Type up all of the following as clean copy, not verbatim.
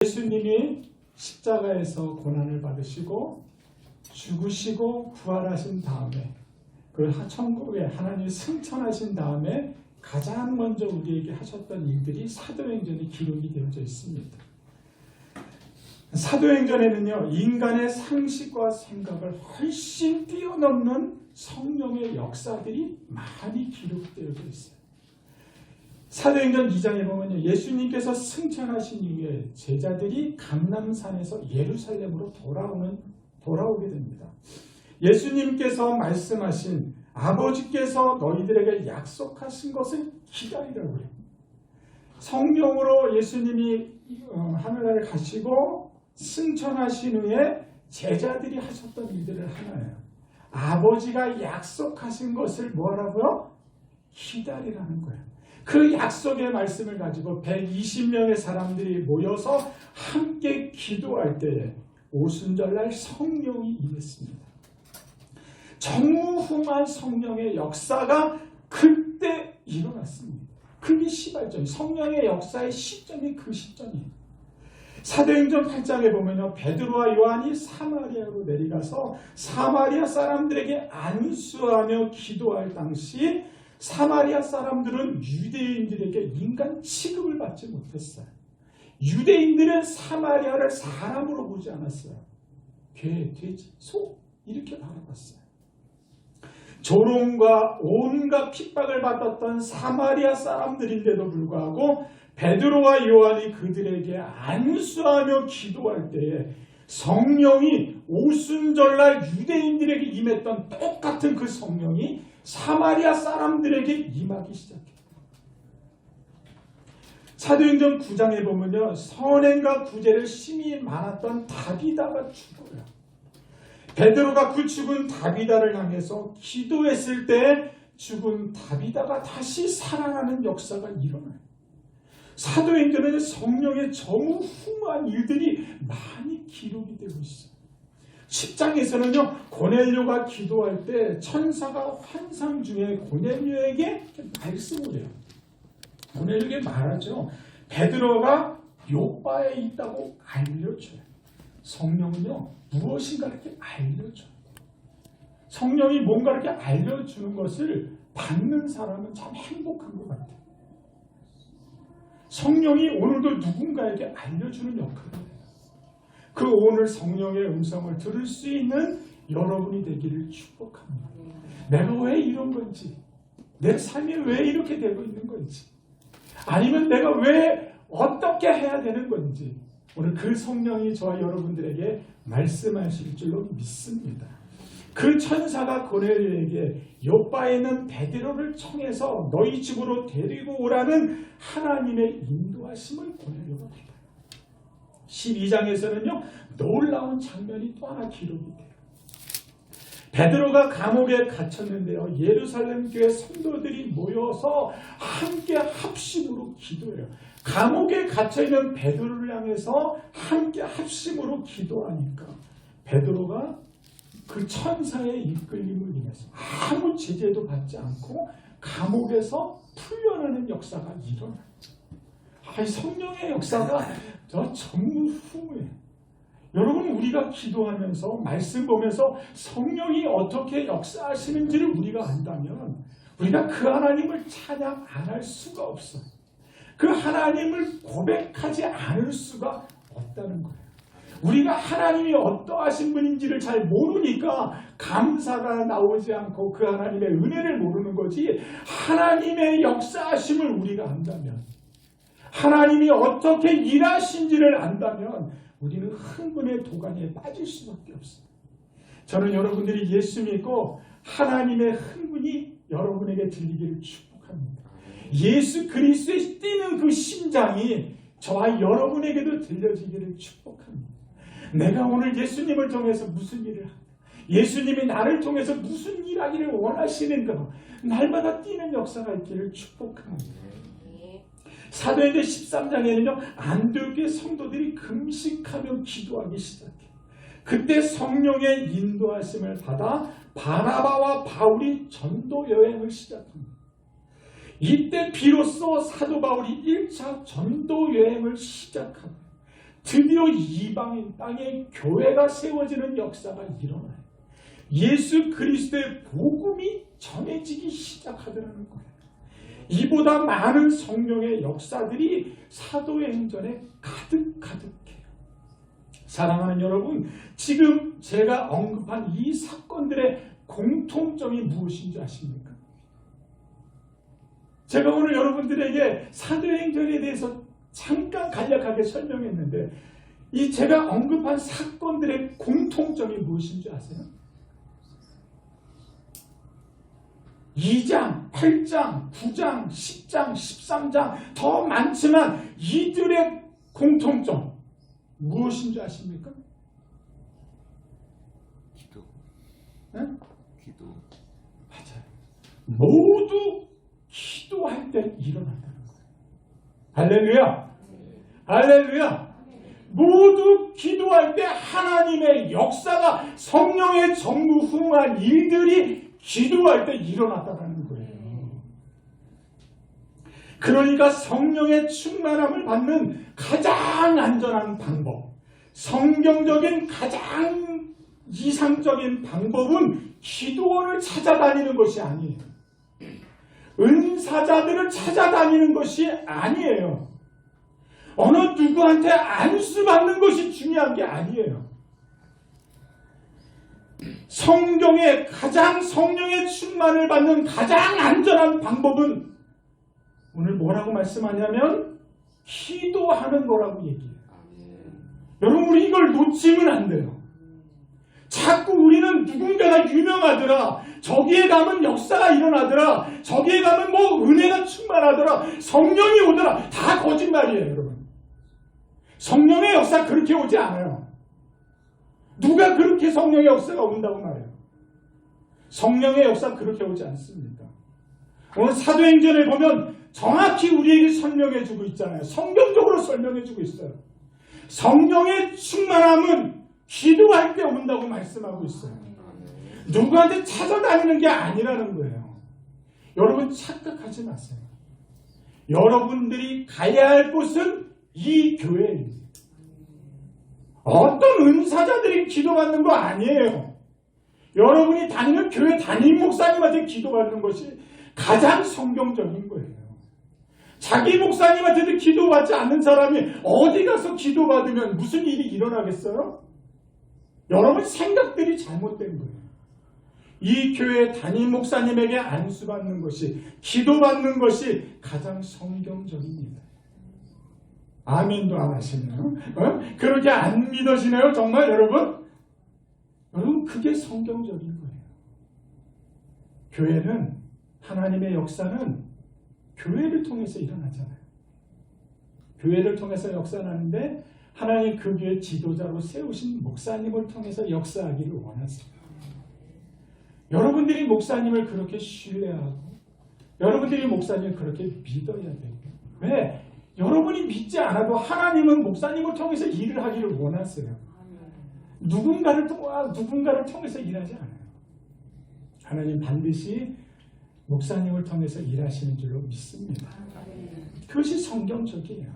예수님이 십자가에서 고난을 받으시고 죽으시고 부활하신 다음에 그 천국에 하나님이 승천하신 다음에 가장 먼저 우리에게 하셨던 일들이 사도행전에 기록이 되어져 있습니다. 사도행전에는요, 인간의 상식과 생각을 훨씬 뛰어넘는 성령의 역사들이 많이 기록되어져 있어요. 사도행전 2장에 보면요, 예수님께서 승천하신 이후에 제자들이 감람산에서 예루살렘으로 돌아오게 됩니다. 예수님께서 말씀하신 아버지께서 너희들에게 약속하신 것을 기다리라고 해요. 성령으로 예수님이 하늘나라를 가시고 승천하신 후에 제자들이 하셨던 일들을 하나예요. 아버지가 약속하신 것을 뭐라고요? 기다리라는 거예요. 그 약속의 말씀을 가지고 120명의 사람들이 모여서 함께 기도할 때에 오순절날 성령이 임했습니다. 전무후무한 성령의 역사가 그때 일어났습니다. 그게 시발점, 성령의 역사의 시점이 그 시점이에요. 사도행전 8장에 보면요, 베드로와 요한이 사마리아로 내려가서 사마리아 사람들에게 안수하며 기도할 당시 사마리아 사람들은 유대인들에게 인간 취급을 받지 못했어요. 유대인들은 사마리아를 사람으로 보지 않았어요. 개, 돼지, 소 이렇게 바라봤어요. 조롱과 온갖 핍박을 받았던 사마리아 사람들인데도 불구하고 베드로와 요한이 그들에게 안수하며 기도할 때에 성령이 오순절날 유대인들에게 임했던 똑같은 그 성령이 사마리아 사람들에게 임하기 시작해요. 사도행전 9장에 보면요, 선행과 구제를 심히 많았던 다비다가 죽어요. 베드로가 그 죽은 다비다를 향해서 기도했을 때 죽은 다비다가 다시 살아나는 역사가 일어나요. 사도행전에는 성령의 전무후무한 일들이 많이 기록이 되고 있어요. 10장에서는요, 고넬료가 기도할 때 천사가 환상 중에 고넬료에게 말씀을 해요. 고넬료에게 말하죠. 베드로가 요바에 있다고 알려줘요. 성령은요, 무엇인가 이렇게 알려줘요. 성령이 뭔가 이렇게 알려주는 것을 받는 사람은 참 행복한 것 같아요. 성령이 오늘도 누군가에게 알려주는 역할을 해요. 그 오늘 성령의 음성을 들을 수 있는 여러분이 되기를 축복합니다. 내가 왜 이런 건지, 내 삶이 왜 이렇게 되고 있는 건지, 아니면 내가 왜 어떻게 해야 되는 건지 오늘 그 성령이 저와 여러분들에게 말씀하실 줄로 믿습니다. 그 천사가 고넬료에게 요바에 있는 베드로를 청해서 너희 집으로 데리고 오라는 하나님의 인도하심을 고넬료가 받아요. 12장에서는요, 놀라운 장면이 또 하나 기록이 돼요. 베드로가 감옥에 갇혔는데요, 예루살렘 교회 성도들이 모여서 함께 합심으로 기도해요. 감옥에 갇혀있는 베드로를 향해서 함께 합심으로 기도하니까 베드로가 그 천사의 이끌림을 인해서 아무 제재도 받지 않고 감옥에서 풀려나는 역사가 일어나요. 성령의 역사가 저 전무후무해요. 여러분, 우리가 기도하면서 말씀 보면서 성령이 어떻게 역사하시는지를 우리가 안다면 우리가 그 하나님을 찬양 안 할 수가 없어요. 그 하나님을 고백하지 않을 수가 없다는 거예요. 우리가 하나님이 어떠하신 분인지를 잘 모르니까 감사가 나오지 않고 그 하나님의 은혜를 모르는 거지, 하나님의 역사하심을 우리가 안다면, 하나님이 어떻게 일하신지를 안다면 우리는 흥분의 도가니에 빠질 수밖에 없어요. 저는 여러분들이 예수 믿고 하나님의 흥분이 여러분에게 들리기를 축복합니다. 예수 그리스도의 뛰는 그 심장이 저와 여러분에게도 들려지기를 축복합니다. 내가 오늘 예수님을 통해서 무슨 일을 하고 예수님이 나를 통해서 무슨 일하기를 원하시는가, 날마다 뛰는 역사가 있기를 축복합니다. 사도행전 13장에는요, 안디옥의 성도들이 금식하며 기도하기 시작해요. 그때 성령의 인도하심을 받아 바나바와 바울이 전도 여행을 시작합니다. 이때 비로소 사도 바울이 1차 전도 여행을 시작합니다. 드디어 이방인 땅에 교회가 세워지는 역사가 일어나요. 예수 그리스도의 복음이 전해지기 시작하더라는 거예요. 이보다 많은 성령의 역사들이 사도행전에 가득해요. 사랑하는 여러분, 지금 제가 언급한 이 사건들의 공통점이 무엇인지 아십니까? 제가 오늘 여러분들에게 사도행전에 대해서 잠깐 간략하게 설명했는데 이 제가 언급한 사건들의 공통점이 무엇인지 아세요? 2장, 8장, 9장, 10장, 13장 더 많지만 이들의 공통점 무엇인지 아십니까? 기도. 네? 기도. 맞아요. 모두 기도할 때 일어난다는 거예요. 할렐루야! 할렐루야! 모두 기도할 때 하나님의 역사가 성령의 전무후무한 일들이 기도할 때 일어났다는 거예요. 그러니까 성령의 충만함을 받는 가장 안전한 방법, 성경적인 가장 이상적인 방법은 기도원을 찾아다니는 것이 아니에요. 은사자들을 찾아다니는 것이 아니에요. 어느 누구한테 안수받는 것이 중요한 게 아니에요. 성경의 가장 성령의 충만을 받는 가장 안전한 방법은 오늘 뭐라고 말씀하냐면 기도하는 거라고 얘기해요. 여러분, 우리 이걸 놓치면 안 돼요. 자꾸 우리는 누군가가 유명하더라, 저기에 가면 역사가 일어나더라, 저기에 가면 뭐 은혜가 충만하더라, 성령이 오더라. 다 거짓말이에요, 여러분. 성령의 역사 그렇게 오지 않아요. 누가 그렇게 성령의 역사가 온다고 말해요? 성령의 역사 그렇게 오지 않습니다. 오늘 사도행전에 보면 정확히 우리에게 설명해주고 있잖아요. 성경적으로 설명해주고 있어요. 성령의 충만함은 기도할 때 온다고 말씀하고 있어요. 누구한테 찾아다니는 게 아니라는 거예요. 여러분 착각하지 마세요. 여러분들이 가야 할 곳은 이 교회입니다. 어떤 은사자들이 기도받는 거 아니에요. 여러분이 다니는 교회 담임 목사님한테 기도받는 것이 가장 성경적인 거예요. 자기 목사님한테도 기도받지 않는 사람이 어디 가서 기도받으면 무슨 일이 일어나겠어요? 여러분 생각들이 잘못된 거예요. 이 교회 담임 목사님에게 안수받는 것이, 기도받는 것이 가장 성경적입니다. 아멘도 안 하시네요. 그렇게 안 믿으시네요, 정말 여러분? 여러분, 그게 성경적인 거예요. 교회는, 하나님의 역사는 교회를 통해서 일어나잖아요. 교회를 통해서 역사하는데 하나님 그 교회 지도자로 세우신 목사님을 통해서 역사하기를 원하세요. 여러분들이 목사님을 그렇게 신뢰하고 여러분들이 목사님을 그렇게 믿어야 돼요. 왜? 여러분이 믿지 않아도 하나님은 목사님을 통해서 일을 하기를 원하세요. 누군가를 통해서 일하지 않아요. 하나님 반드시 목사님을 통해서 일하시는 줄로 믿습니다. 그것이 성경적이에요.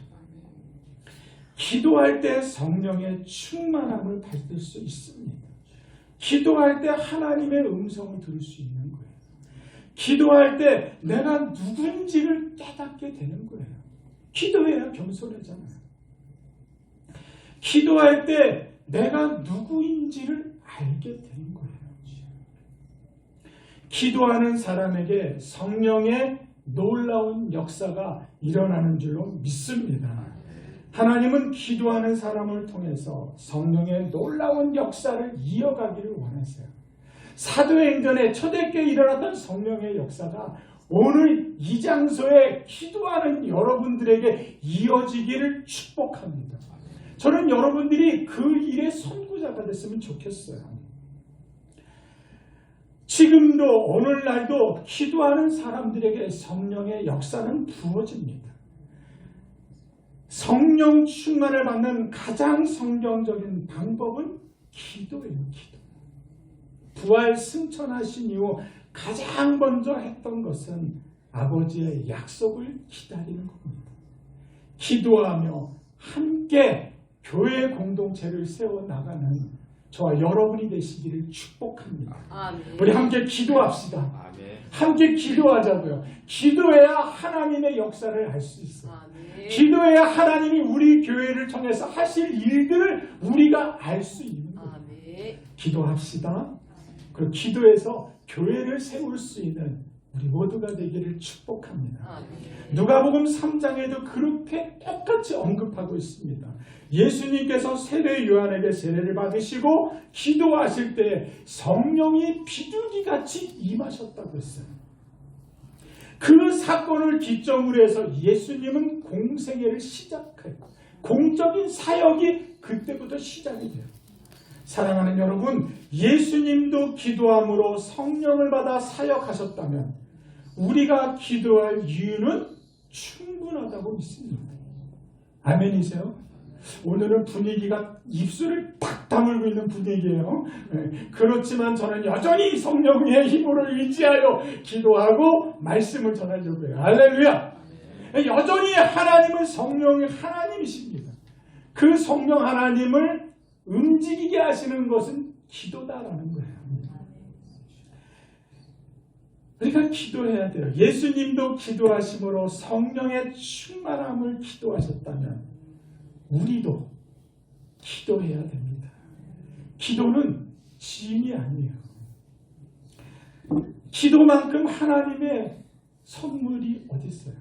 기도할 때 성령의 충만함을 받을 수 있습니다. 기도할 때 하나님의 음성을 들을 수 있는 거예요. 기도할 때 내가 누군지를 깨닫게 되는 거예요. 기도해야 겸손하잖아요. 기도할 때 내가 누구인지를 알게 되는 거예요. 기도하는 사람에게 성령의 놀라운 역사가 일어나는 줄로 믿습니다. 하나님은 기도하는 사람을 통해서 성령의 놀라운 역사를 이어가기를 원하세요. 사도행전에 초대교회에 일어났던 성령의 역사가 오늘 이 장소에 기도하는 여러분들에게 이어지기를 축복합니다. 저는 여러분들이 그 일의 선구자가 됐으면 좋겠어요. 지금도 오늘날도 기도하는 사람들에게 성령의 역사는 부어집니다. 성령 충만을 받는 가장 성경적인 방법은 기도예요. 기도. 부활 승천하신 이후 가장 먼저 했던 것은 아버지의 약속을 기다리는 겁니다. 기도하며 함께 교회 공동체를 세워나가는 저와 여러분이 되시기를 축복합니다. 우리 함께 기도합시다. 함께 기도하자고요. 기도해야 하나님의 역사를 알 수 있어요. 기도해야 하나님이 우리 교회를 통해서 하실 일들을 우리가 알 수 있는 거예요. 기도합시다. 그리고 기도해서 교회를 세울 수 있는 우리 모두가 되기를 축복합니다. 누가복음 3장에도 그렇게 똑같이 언급하고 있습니다. 예수님께서 세례 요한에게 세례를 받으시고 기도하실 때 성령이 비둘기같이 임하셨다고 했어요. 그 사건을 기점으로 해서 예수님은 공생애를 시작했고 공적인 사역이 그때부터 시작이 돼요. 사랑하는 여러분, 예수님도 기도함으로 성령을 받아 사역하셨다면 우리가 기도할 이유는 충분하다고 믿습니다. 아멘이세요? 오늘은 분위기가 입술을 탁 다물고 있는 분위기예요. 그렇지만 저는 여전히 성령의 힘으로 의지하여 기도하고 말씀을 전하려고 해요. 할렐루야! 여전히 하나님은 성령의 하나님이십니다. 그 성령 하나님을 움직이게 하시는 것은 기도다라는 거예요. 우리가 기도해야 돼요. 예수님도 기도하심으로 성령의 충만함을 기도하셨다면 우리도 기도해야 됩니다. 기도는 짐이 아니에요. 기도만큼 하나님의 선물이 어디 있어요?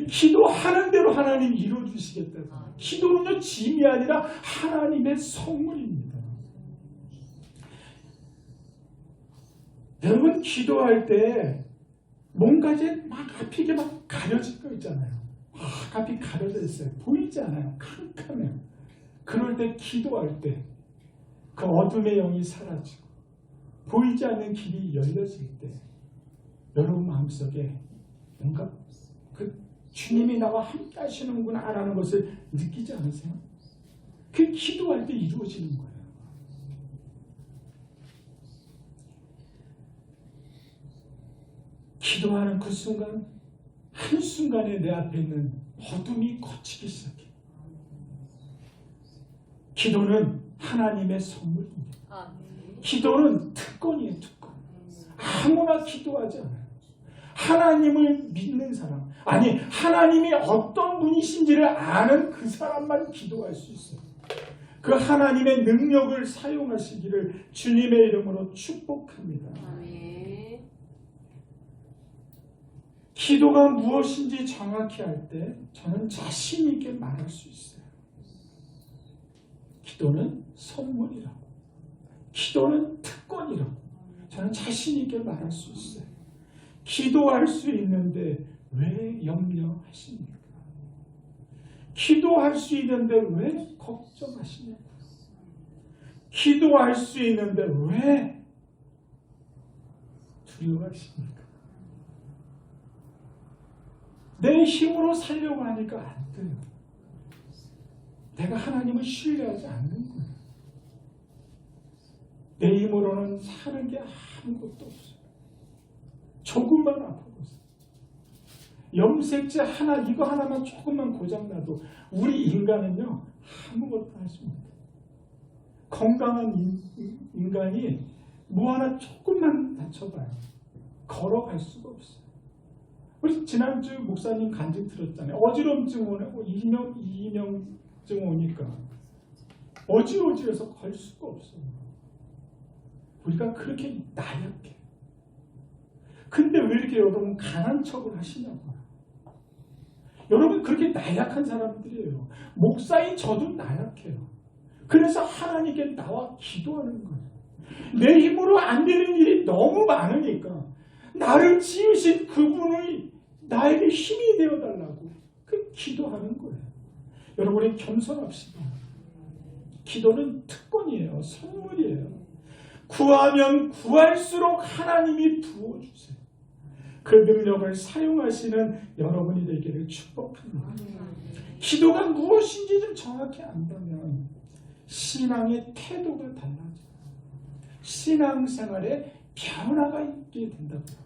기도하는 대로 하나님이 이루어주시겠다고. 기도는요 짐이 아니라 하나님의 선물입니다. 여러분 기도할 때 뭔가 이제 막 앞이 막 가려질 거 있잖아요. 앞이 가려져 있어요. 보이지 않아요. 캄캄해요. 그럴 때 기도할 때 그 어둠의 영이 사라지고 보이지 않는 길이 열려질 때 여러분 마음속에 뭔가 그 주님이 나와 함께 하시는구나 라는 것을 느끼지 않으세요? 그게 기도할 때 이루어지는 거예요. 기도하는 그 순간 한순간에 내 앞에 있는 어둠이 걷히기 시작해요. 기도는 하나님의 선물입니다. 기도는 특권이에요. 특권. 아무나 기도하지 않아요. 하나님을 믿는 사람, 아니 하나님이 어떤 분이신지를 아는 그 사람만 기도할 수 있어요. 그 하나님의 능력을 사용하시기를 주님의 이름으로 축복합니다. 기도가 무엇인지 정확히 알 때 저는 자신 있게 말할 수 있어요. 기도는 선물이라고, 기도는 특권이라고 저는 자신 있게 말할 수 있어요. 기도할 수 있는데 왜 염려하십니까? 기도할 수 있는데 왜 걱정하십니까? 기도할 수 있는데 왜 두려워하십니까? 내 힘으로 살려고 하니까 안 돼요. 내가 하나님을 신뢰하지 않는 거예요. 내 힘으로는 사는 게 아무것도 없어요. 조금만 아파보세요. 염색제 하나, 이거 하나만 조금만 고장나도 우리 인간은요 아무것도 할 수 못해요. 건강한 인간이 뭐 하나 조금만 다쳐봐요. 걸어갈 수가 없어요. 우리 지난주 목사님 간증 들었잖아요. 어지럼증 오고 이명증 오니까 어지러워서 걸 수가 없어요. 우리가 그렇게 나약해. 근데 왜 이렇게 여러분 강한 척을 하시냐고요. 여러분 그렇게 나약한 사람들이에요. 목사인 저도 나약해요. 그래서 하나님께 나와 기도하는 거예요. 내 힘으로 안 되는 일이 너무 많으니까 나를 지으신 그분이 나에게 힘이 되어달라고 그 기도하는 거예요. 여러분이 겸손합시다. 기도는 특권이에요. 선물이에요. 구하면 구할수록 하나님이 부어주세요. 그 능력을 사용하시는 여러분이 되기를 축복합니다. 기도가 무엇인지 좀 정확히 안다면 신앙의 태도가 달라져요. 신앙생활에 변화가 있게 된다고요.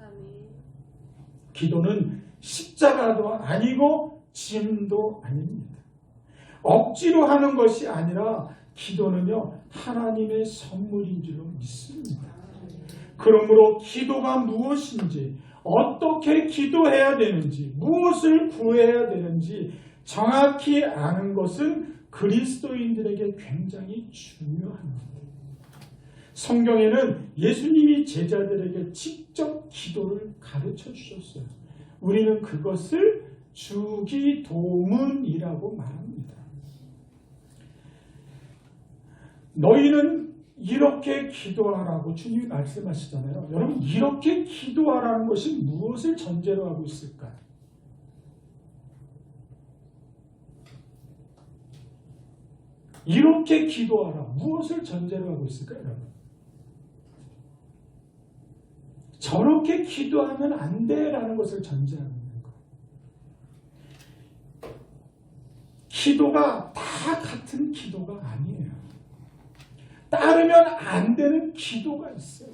기도는 십자가도 아니고 짐도 아닙니다. 억지로 하는 것이 아니라 기도는요 하나님의 선물인 줄로 믿습니다. 그러므로 기도가 무엇인지, 어떻게 기도해야 되는지, 무엇을 구해야 되는지 정확히 아는 것은 그리스도인들에게 굉장히 중요합니다. 성경에는 예수님이 제자들에게 직접 기도를 가르쳐 주셨어요. 우리는 그것을 주기도문이라고 말합니다. 너희는 이렇게 기도하라고 주님이 말씀하시잖아요. 여러분, 이렇게 기도하라는 것이 무엇을 전제로 하고 있을까요? 이렇게 기도하라. 무엇을 전제로 하고 있을까요, 여러분? 저렇게 기도하면 안 돼라는 것을 전제하고 있는 거예요. 기도가 다 같은 기도가 아니에요. 따르면 안 되는 기도가 있어요.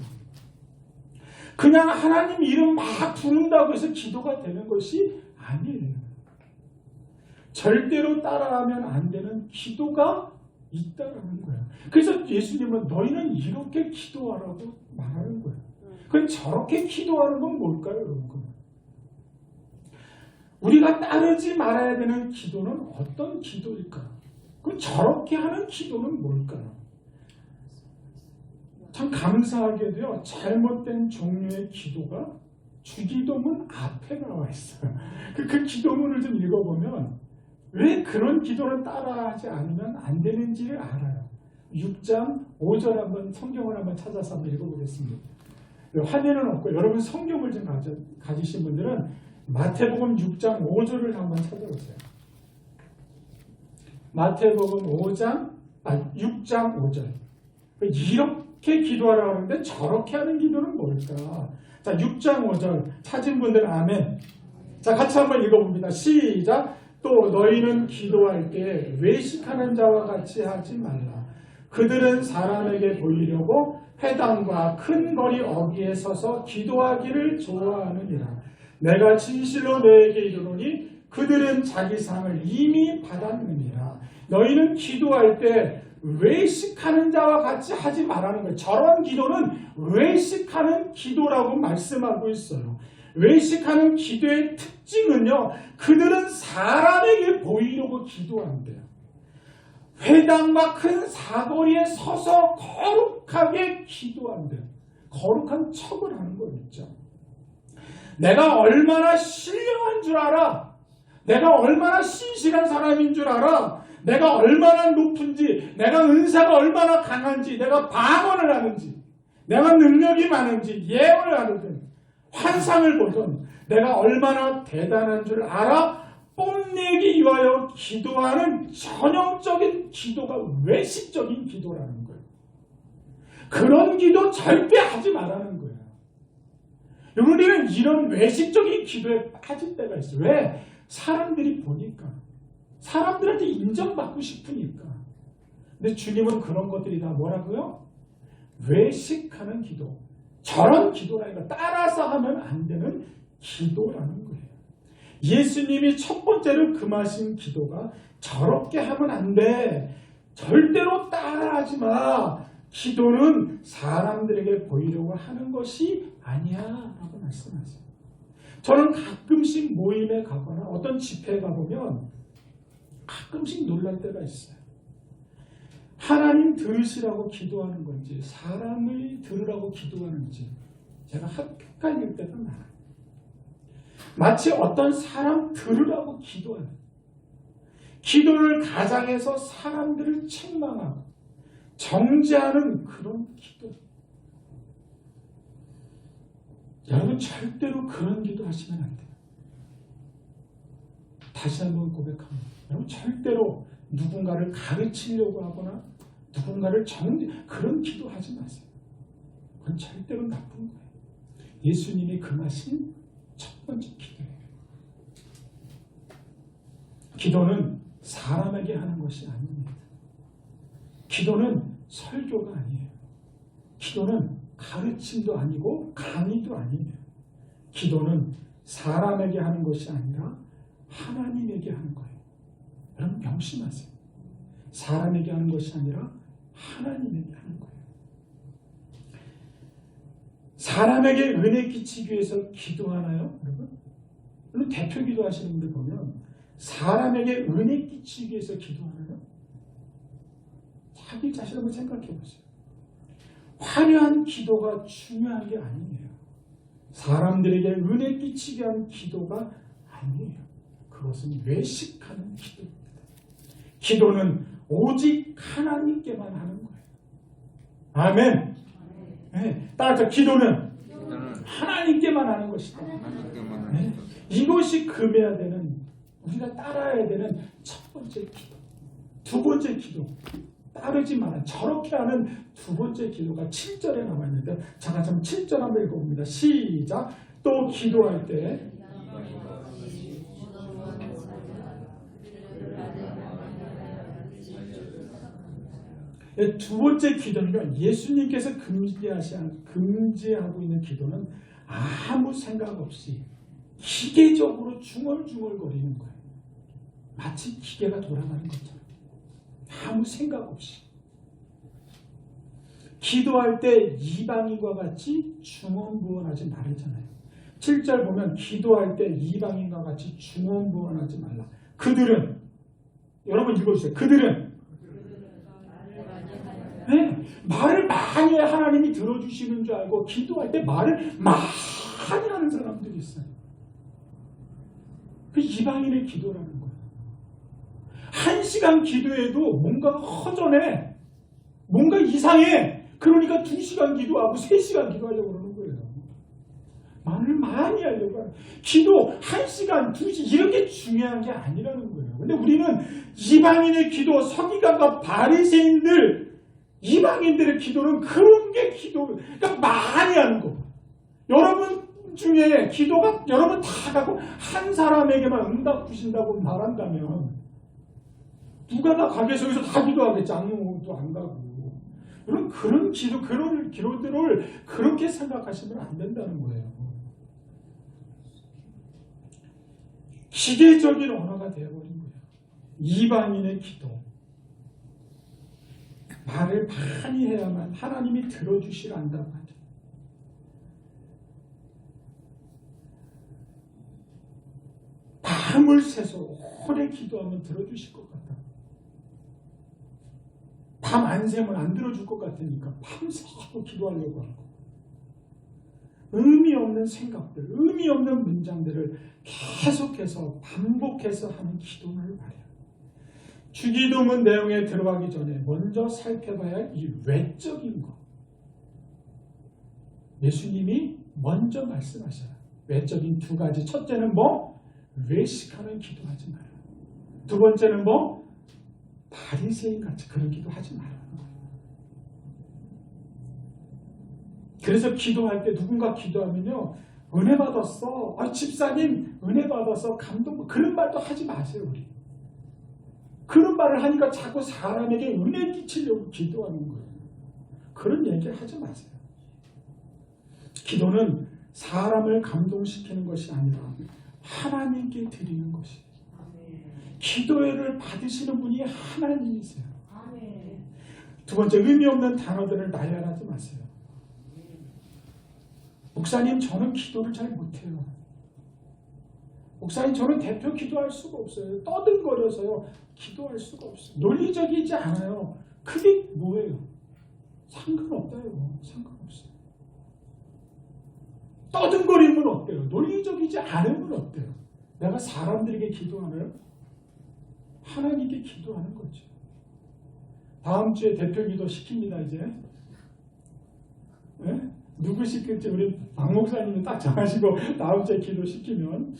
그냥 하나님 이름 막 부른다고 해서 기도가 되는 것이 아니에요. 절대로 따라하면 안 되는 기도가 있다라는 거예요. 그래서 예수님은 너희는 이렇게 기도하라고 말하는 거예요. 그럼 저렇게 기도하는 건 뭘까요, 여러분? 우리가 따르지 말아야 되는 기도는 어떤 기도일까요? 그럼 저렇게 하는 기도는 뭘까요? 참 감사하게도요, 잘못된 종류의 기도가 주기도문 앞에 나와 있어요. 그 기도문을 좀 읽어보면 왜 그런 기도를 따라하지 않으면 안 되는지를 알아요. 6장 5절 한번 성경을 한번 찾아서 한번 읽어보겠습니다. 화면은 없고 여러분 성경을 좀 가지신 분들은 마태복음 6장 5절을 한번 찾아보세요. 마태복음 6장 5절. 이렇게 기도하라고 하는데 저렇게 하는 기도는 뭘까? 자, 6장 5절 찾은 분들은 아멘. 자, 같이 한번 읽어봅니다. 시작. 또 너희는 기도할 때 외식하는 자와 같이 하지 말라. 그들은 사람에게 보이려고 회당과 큰 거리 어귀에 서서 기도하기를 좋아하느니라. 내가 진실로 너에게 이르노니 그들은 자기 상을 이미 받았느니라. 너희는 기도할 때 외식하는 자와 같이 하지 말라는 거예요. 저런 기도는 외식하는 기도라고 말씀하고 있어요. 외식하는 기도의 특징은요, 그들은 사람에게 보이려고 기도한대요. 회당과 큰 사거리에 서서 거룩하게 기도한대요. 거룩한 척을 하는 거 있죠. 내가 얼마나 신령한 줄 알아? 내가 얼마나 신실한 사람인 줄 알아? 내가 얼마나 높은지, 내가 은사가 얼마나 강한지, 내가 방언을 하는지, 내가 능력이 많은지, 예언을 하든 환상을 보든 내가 얼마나 대단한 줄 알아? 뽐내기 위하여 기도하는 전형적인 기도가 외식적인 기도라는 거예요. 그런 기도 절대 하지 말라는 거예요. 우리는 이런 외식적인 기도에 빠질 때가 있어요. 왜? 사람들이 보니까. 사람들한테 인정받고 싶으니까. 근데 주님은 그런 것들이 다 뭐라고요? 외식하는 기도. 저런 기도라니까 따라서 하면 안 되는 기도라는 거예요. 예수님이 첫 번째로 금하신 기도가 저렇게 하면 안 돼. 절대로 따라하지 마. 기도는 사람들에게 보이려고 하는 것이 아니야 라고 말씀하세요. 저는 가끔씩 모임에 가거나 어떤 집회에 가보면 가끔씩 놀랄 때가 있어요. 하나님 들으시라고 기도하는 건지 사람을 들으라고 기도하는지 제가 헷갈릴 때가 많아요. 마치 어떤 사람 들으라고 기도하는, 기도를 가장해서 사람들을 책망하고 정죄하는 그런 기도. 여러분 절대로 그런 기도 하시면 안 돼요. 다시 한번 고백합니다. 여러분 절대로 누군가를 가르치려고 하거나 누군가를 그런 기도 하지 마세요. 그건 절대로 나쁜 거예요. 예수님이 금하신 첫 번째 기도예요. 기도는 사람에게 하는 것이 아닙니다. 기도는 설교가 아니에요. 기도는 가르침도 아니고 강의도 아니에요. 기도는 사람에게 하는 것이 아니라 하나님에게 하는 거예요. 여러분 명심하세요. 사람에게 하는 것이 아니라 하나님에게 하는 거예요. 사람에게 은혜 끼치기 위해서 기도하나요? 여러분? 물론 대표 기도하시는 분들 보면 사람에게 은혜 끼치기 위해서 기도하나요? 자기 자신 한번 생각해 보세요. 화려한 기도가 중요한 게 아니에요. 사람들에게 은혜 끼치게 하는 기도가 아니에요. 그것은 외식하는 기도입니다. 기도는 오직 하나님께만 하는 거예요. 아멘. 네, 따라서 기도는 하나님께만 하는 것이다. 네, 이것이 금해야 되는, 우리가 따라야 되는 첫 번째 기도. 두 번째 기도, 따르지 마라. 저렇게 하는 두 번째 기도가 7절에 나와 있는데, 잠깐 7절 한번 읽어봅니다. 시작. 또 기도할 때 두 번째 기도는요, 예수님께서 금지하고 있는 기도는 아무 생각 없이 기계적으로 중얼중얼거리는 거예요. 마치 기계가 돌아가는 것처럼 아무 생각 없이. 기도할 때 이방인과 같이 중언부언하지 말잖아요. 7절 보면 기도할 때 이방인과 같이 중언부언하지 말라. 그들은, 여러분 읽어주세요. 그들은 네, 말을 많이 해 하나님이 들어주시는 줄 알고 기도할 때 말을 많이 하는 사람들이 있어요. 그 이방인의 기도라는 거예요. 1시간 기도해도 뭔가 허전해. 뭔가 이상해. 그러니까 2시간 기도하고 3시간 기도하려고 그러는 거예요. 말을 많이 하려고 하는. 기도 1시간, 2시 이렇게 중요한 게 아니라는 거예요. 근데 우리는 이방인의 기도, 서기관과 바리새인들, 이방인들의 기도는 그런 게 기도, 그러니까 많이 하는 거. 여러분 중에 기도가 여러분 다 가고 한 사람에게만 응답 주신다고 말한다면 누가 다 가게에서 다 기도하겠지. 아무도 안 가고. 여러분 그런 기도, 그런 기도들을 그렇게 생각하시면 안 된다는 거예요. 기계적인 언어가 되어버린 거예요. 이방인의 기도. 말을 많이 해야만 하나님이 들어주시라 한다고 하죠. 밤을 새서 오래 기도하면 들어주실 것 같다. 밤 안 새면 안 들어줄 것 같으니까 밤새고 기도하려고 하고, 의미 없는 생각들, 의미 없는 문장들을 계속해서 반복해서 하는 기도를 말해요. 주기도문 내용에 들어가기 전에 먼저 살펴봐야 할 이 외적인 것. 예수님이 먼저 말씀하셔요. 외적인 두 가지. 첫째는 뭐? 외식하는 기도하지 마라. 두 번째는 뭐? 바리새인 같이 그런 기도하지 마라. 그래서 기도할 때 누군가 기도하면요, 은혜 받았어. 집사님 은혜 받아서 감동. 그런 말도 하지 마세요. 우리. 그런 말을 하니까 자꾸 사람에게 은혜 끼치려고 기도하는 거예요. 그런 얘기를 하지 마세요. 기도는 사람을 감동시키는 것이 아니라 하나님께 드리는 것이에요. 기도를 받으시는 분이 하나님이세요. 두 번째, 의미 없는 단어들을 나열하지 마세요. 목사님, 저는 기도를 잘 못해요. 목사님, 저는 대표 기도할 수가 없어요. 떠들거려서요. 기도할 수가 없어요. 논리적이지 않아요. 그게 뭐예요? 상관없다요. 상관없어요. 떠든거리면 어때요? 논리적이지 않으면 어때요? 내가 사람들에게 기도하나요? 하나님께 기도하는 거죠. 다음 주에 대표 기도 시킵니다. 이제 네? 누구 시킬지 우리 박 목사님이 딱 정하시고 다음 주에 기도 시키면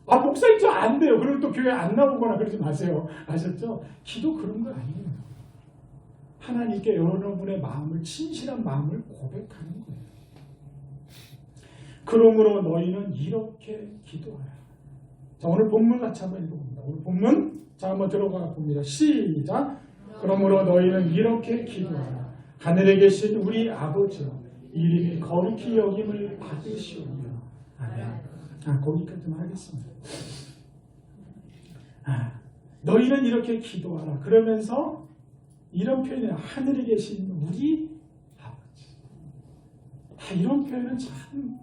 목사님 저 안 돼요. 그리고 또 교회 안 나오거나 그러지 마세요. 아셨죠? 기도 그런 거 아니에요. 하나님께 여러분의 마음을, 진실한 마음을 고백하는 거예요. 그러므로 너희는 이렇게 기도하라. 자, 오늘 본문 같이 한번 읽어봅니다. 오늘 본문 자 한번 들어가 봅니다. 시작. 그러므로 너희는 이렇게 기도하라. 하늘에 계신 우리 아버지여, 이름이 거룩히 여김을 받으시오며. 아멘. 거기까지만 하겠습니다. 너희는 이렇게 기도하라. 그러면서 이런 표현이에요. 하늘에 계신 우리 아버지. 이런 표현은 참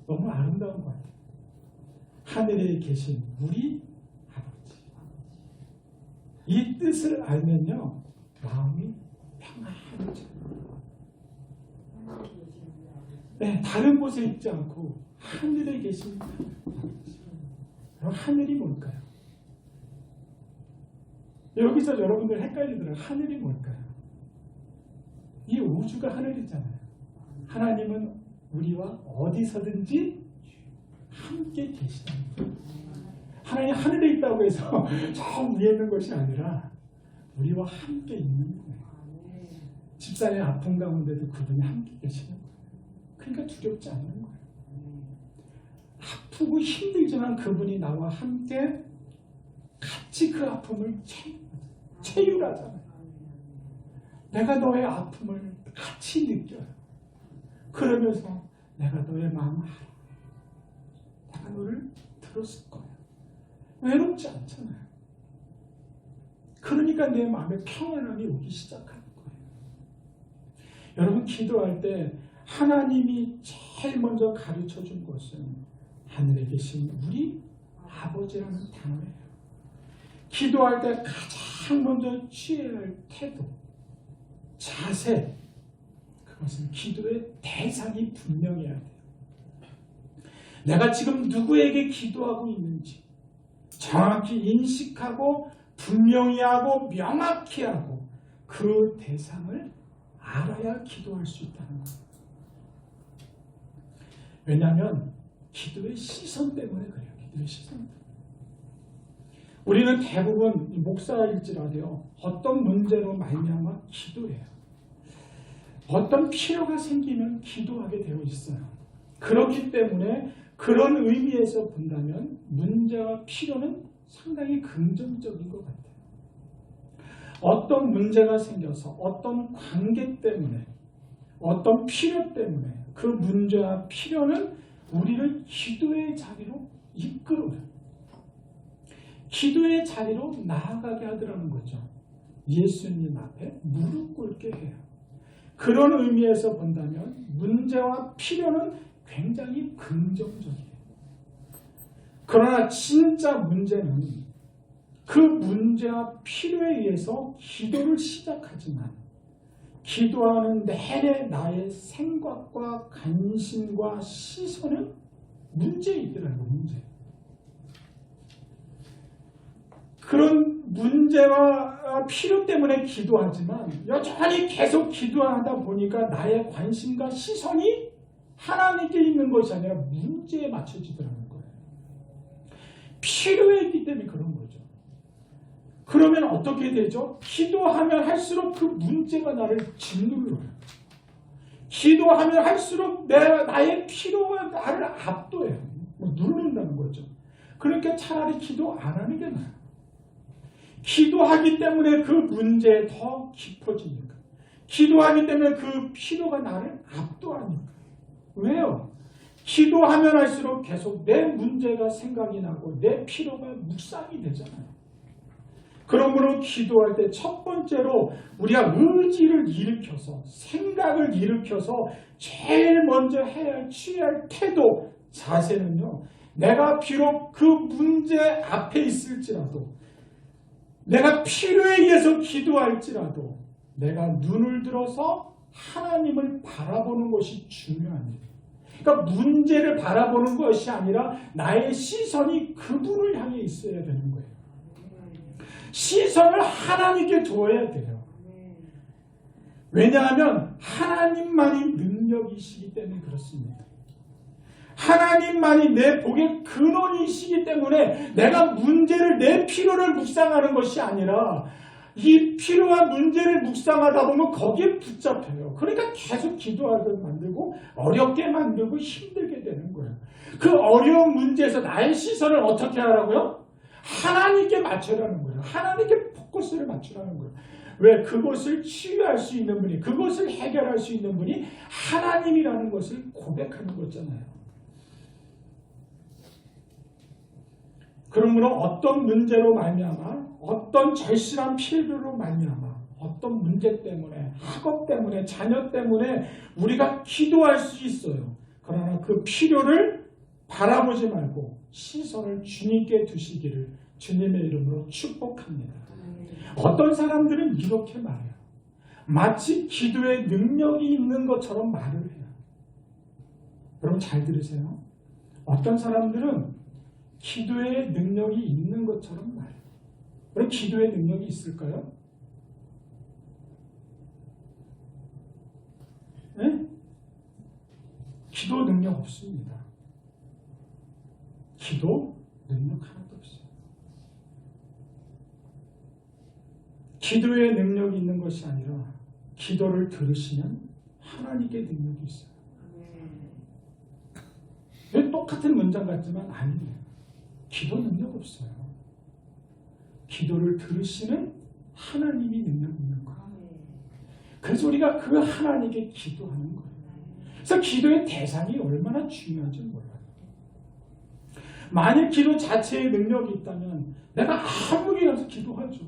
너무 아름다운 것 같아요. 하늘에 계신 우리 아버지. 이 뜻을 알면요, 마음이 평안해져요. 네, 다른 곳에 있지 않고 하늘에 계신 아버지. 그럼 하늘이 뭘까요? 여기서 여러분들 헷갈리더라고요. 하늘이 뭘까요? 이 우주가 하늘이잖아요. 하나님은 우리와 어디서든지 함께 계시다는 거예요. 하나님 하늘에 있다고 해서 저 위에 있는 것이 아니라 우리와 함께 있는 거예요. 집사의 아픔 가운데도 그분이 함께 계시는 거예요. 그러니까 두렵지 않는 거예요. 아프고 힘들지만 그분이 나와 함께 같이 그 아픔을 체휼하잖아요. 내가 너의 아픔을 같이 느껴요. 그러면서 내가 너의 마음을 알아. 내가 너를 들었을 거야. 외롭지 않잖아요. 그러니까 내 마음에 평안함이 오기 시작하는 거예요. 여러분 기도할 때 하나님이 제일 먼저 가르쳐 준 것은 하늘에 계신 우리 아버지라는 단어예요. 기도할 때 가장 먼저 취해야 할 태도, 자세, 그것은 기도의 대상이 분명해야 돼요. 내가 지금 누구에게 기도하고 있는지 정확히 인식하고 분명히 하고 명확히 하고 그 대상을 알아야 기도할 수 있다는 거예요. 왜냐하면 기도의 시선 때문에 그래요. 기도의 시선 때문에. 우리는 대부분 목사일지라도요. 어떤 문제로 말미암아 기도해요. 어떤 필요가 생기면 기도하게 되어 있어요. 그렇기 때문에 그런 의미에서 본다면 문제와 필요는 상당히 긍정적인 것 같아요. 어떤 문제가 생겨서 어떤 관계 때문에 어떤 필요 때문에 그 문제와 필요는 우리를 기도의 자리로 이끌어요. 기도의 자리로 나아가게 하더라는 거죠. 예수님 앞에 무릎 꿇게 해요. 그런 의미에서 본다면 문제와 필요는 굉장히 긍정적이에요. 그러나 진짜 문제는 그 문제와 필요에 의해서 기도를 시작하지만 기도하는 내내 나의 생각과 관심과 시선은 문제에 있더라고요. 문제. 그런 문제와 필요 때문에 기도하지만 여전히 계속 기도하다 보니까 나의 관심과 시선이 하나님께 있는 것이 아니라 문제에 맞춰지더라는 거예요. 필요에 있기 때문에 그런 거죠. 그러면 어떻게 되죠? 기도하면 할수록 그 문제가 나를 짓눌러요. 기도하면 할수록 나의 필요가 나를 압도해요. 누른다는 거죠. 그러니까 차라리 기도 안 하는 게 나아요. 기도하기 때문에 그 문제에 더 깊어지니까. 기도하기 때문에 그 필요가 나를 압도하니까. 왜요? 기도하면 할수록 계속 내 문제가 생각이 나고 내 필요가 묵상이 되잖아요. 그러므로 기도할 때 첫 번째로 우리가 의지를 일으켜서 생각을 일으켜서 제일 먼저 취해야 할 태도, 자세는요. 내가 비록 그 문제 앞에 있을지라도 내가 필요에 의해서 기도할지라도 내가 눈을 들어서 하나님을 바라보는 것이 중요합니다. 그러니까 문제를 바라보는 것이 아니라 나의 시선이 그분을 향해 있어야 되는 거예요. 시선을 하나님께 두어야 돼요. 왜냐하면 하나님만이 능력이시기 때문에 그렇습니다. 하나님만이 내 복의 근원이시기 때문에 내가 문제를 내 필요를 묵상하는 것이 아니라 이 필요와 문제를 묵상하다 보면 거기에 붙잡혀요. 그러니까 계속 기도하게 만들고 어렵게 만들고 힘들게 되는 거예요. 그 어려운 문제에서 나의 시선을 어떻게 하라고요? 하나님께 맞추라는 거예요. 하나님께 포커스를 맞추라는 거예요. 왜? 그것을 치유할 수 있는 분이, 그것을 해결할 수 있는 분이 하나님이라는 것을 고백하는 거잖아요. 그러므로 어떤 문제로 말미암아 어떤 절실한 필요로 말미암아 어떤 문제 때문에 학업 때문에 자녀 때문에 우리가 기도할 수 있어요. 그러나 그 필요를 바라보지 말고 시선을 주님께 두시기를 주님의 이름으로 축복합니다. 어떤 사람들은 이렇게 말해요. 마치 기도의 능력이 있는 것처럼 말을 해요. 여러분 잘 들으세요. 어떤 사람들은 기도의 능력이 있는 것처럼 말해요. 그럼 기도의 능력이 있을까요? 네? 기도 능력 없습니다. 기도 능력 하나도 없어요. 기도의 능력이 있는 것이 아니라 기도를 들으시는 하나님께 능력이 있어요. 똑같은 문장 같지만 아니에요. 기도 능력 없어요. 기도를 들으시는 하나님이 능력 있는 거예요. 그래서 우리가 그 하나님께 기도하는 거예요. 그래서 기도의 대상이 얼마나 중요한지 몰라요. 만약 기도 자체의 능력이 있다면 내가 아무리 가서 기도하죠.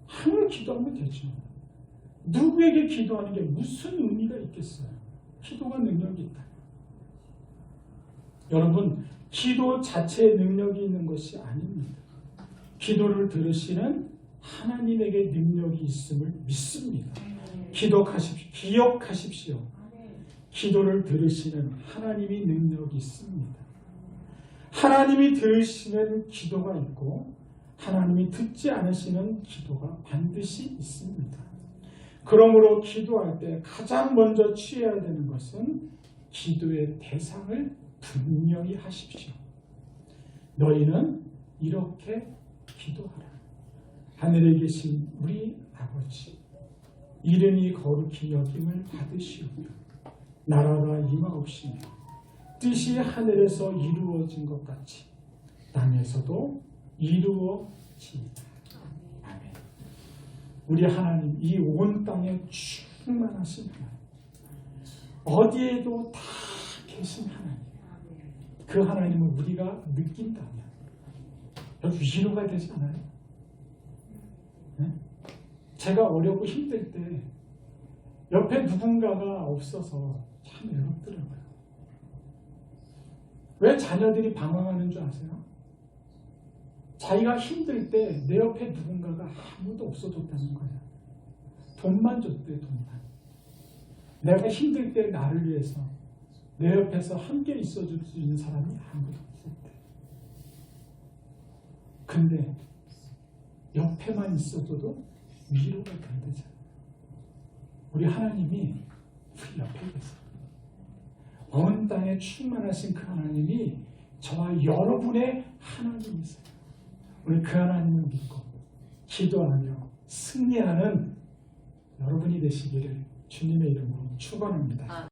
아무리 기도하면 되죠. 누구에게 기도하는 게 무슨 의미가 있겠어요? 기도가 능력이 있다. 여러분, 기도 자체의 능력이 있는 것이 아닙니다. 기도를 들으시는 하나님에게 능력이 있음을 믿습니다. 기억하십시오. 기도를 들으시는 하나님이 능력이 있습니다. 하나님이 들으시는 기도가 있고 하나님이 듣지 않으시는 기도가 반드시 있습니다. 그러므로 기도할 때 가장 먼저 취해야 되는 것은 기도의 대상을 분명히 하십시오. 너희는 이렇게 기도하라. 하늘에 계신 우리 아버지, 이름이 거룩히 여김을 받으시오며 나라가 임하옵시며 뜻이 하늘에서 이루어진 것 같이 땅에서도 이루어지이다. 아멘. 우리 하나님, 이 온 땅에 충만하신 하나님, 어디에도 다 계신 하나님, 그 하나님을 우리가 느낀다면 위로가 되지 않아요? 네? 제가 어렵고 힘들 때 옆에 누군가가 없어서 참 외롭더라고요. 왜 자녀들이 방황하는 줄 아세요? 자기가 힘들 때 내 옆에 누군가가 아무도 없어줬다는 거예요. 돈만 줬대요, 돈만. 내가 힘들 때 나를 위해서 내 옆에서 함께 있어줄 수 있는 사람이 아무도 없었대. 근데 옆에만 있어줘도 위로가 된다잖아요. 우리 하나님이 우리 옆에 계세요. 온 땅에 충만하신 그 하나님이 저와 여러분의 하나님이세요. 우리 그 하나님을 믿고 기도하며 승리하는 여러분이 되시기를 주님의 이름으로 축원합니다.